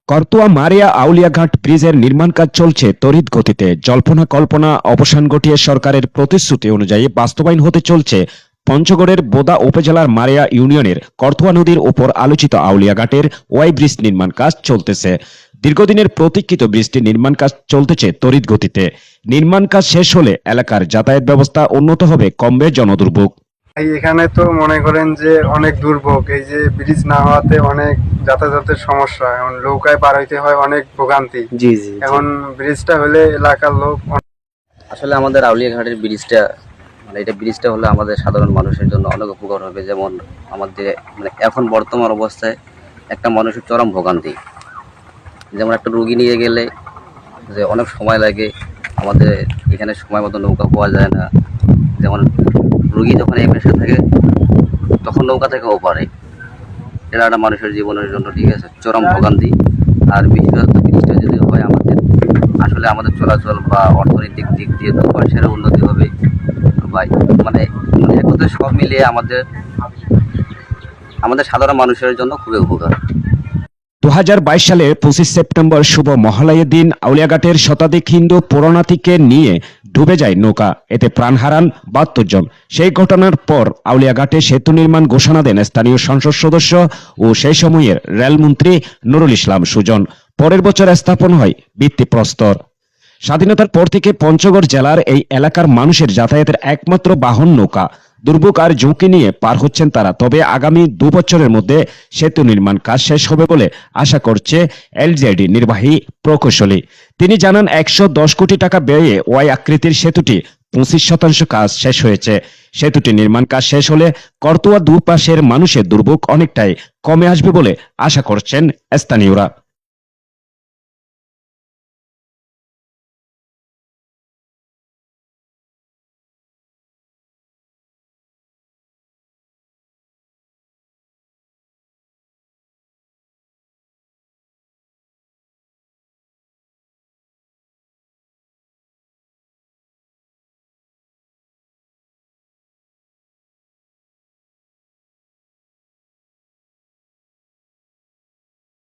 করতোয়া মারিয়া আউলিয়াঘাট ব্রিজের নির্মাণ কাজ চলছে তড়িৎ গতিতে। জল্পনা কল্পনা অবসান ঘটিয়ে সরকারের প্রতিশ্রুতি অনুযায়ী বাস্তবায়ন হতে চলছে পঞ্চগড়ের বোদা উপজেলার মারিয়া ইউনিয়নের করতোয়া নদীর উপর আলোচিত আউলিয়াঘাটের ওয়াই ব্রিজ নির্মাণ কাজ চলতেছে। দীর্ঘদিনের প্রতীক্ষিত ব্রিজটির নির্মাণ কাজ চলতেছে তড়িৎ গতিতে। নির্মাণ কাজ শেষ হলে এলাকার যাতায়াত ব্যবস্থা উন্নত হবে, কমবে জনদুর্ভোগ। এখানে তো মনে করেন যে অনেক দুর্ভোগ, এই যে ব্রিজ না হওয়াতে অনেক যাতায়াতের সমস্যা, এখন নৌকায় পার হইতে হয়, অনেক ভোগান্তি। জি জি এখন ব্রিজটা হলে এলাকার লোক আসলে আমাদের আউলিয়াঘাটের ব্রিজটা এটা ব্রিজটা হলে আমাদের সাধারণ মানুষের জন্য অনেক উপকার হবে। যেমন আমাদের এখন বর্তমান অবস্থায় একটা মানুষের চরম ভোগান্তি। যেমন একটা রুগী নিয়ে গেলে যে অনেক সময় লাগে, আমাদের এখানে সময় মতো নৌকা পাওয়া যায় না। যেমন রুগী যখন এই পেশা থাকে তখন নৌকা থেকে ওপারে, এটা একটা মানুষের জীবনের জন্য ঠিক আছে চরম ভোগান্তি। আর বিশেষত ব্রিজটা যদি হয় আমাদের আসলে আমাদের চলাচল বা অর্থনৈতিক দিক দিয়ে দু পাশের উন্নতি হবে। মানে এক কথায় সব মিলিয়ে আমাদের সাধারণ মানুষের জন্য খুবই উপকার। 2022 সালের 25 সেপ্টেম্বর শুভ মহালয়ের দিন আউলিয়াঘাটের শতাধিক হিন্দু পুরনাথীকে নিয়ে ডুবে যায় নৌকা। এতে প্রাণ হারান 72 জন। সেই ঘটনার পর আউলিয়াঘাটে সেতু নির্মাণ ঘোষণা দেন স্থানীয় সংসদ সদস্য ও সেই সময়ের রেলমন্ত্রী নুরুল ইসলাম সুজন। পরের বছর স্থাপন হয় ভিত্তিপ্রস্তর। স্বাধীনতার পর থেকে পঞ্চগড় জেলার এই এলাকার মানুষের যাতায়াতের একমাত্র বাহন নৌকা। দুর্ভোগ আর ঝুঁকি নিয়ে পার হচ্ছেন তারা। তবে আগামী 2 বছরের মধ্যে সেতু নির্মাণ কাজ শেষ হবে বলে আশা করছে এলজেডি নির্বাহী প্রকৌশলী। তিনি জানান 110 কোটি টাকা ব্যয়ে ওয়াই আকৃতির সেতুটি 25% কাজ শেষ হয়েছে। সেতুটি নির্মাণ কাজ শেষ হলে করতোয়া দুপাশের মানুষের দুর্ভোগ অনেকটাই কমে আসবে বলে আশা করছেন স্থানীয়রা।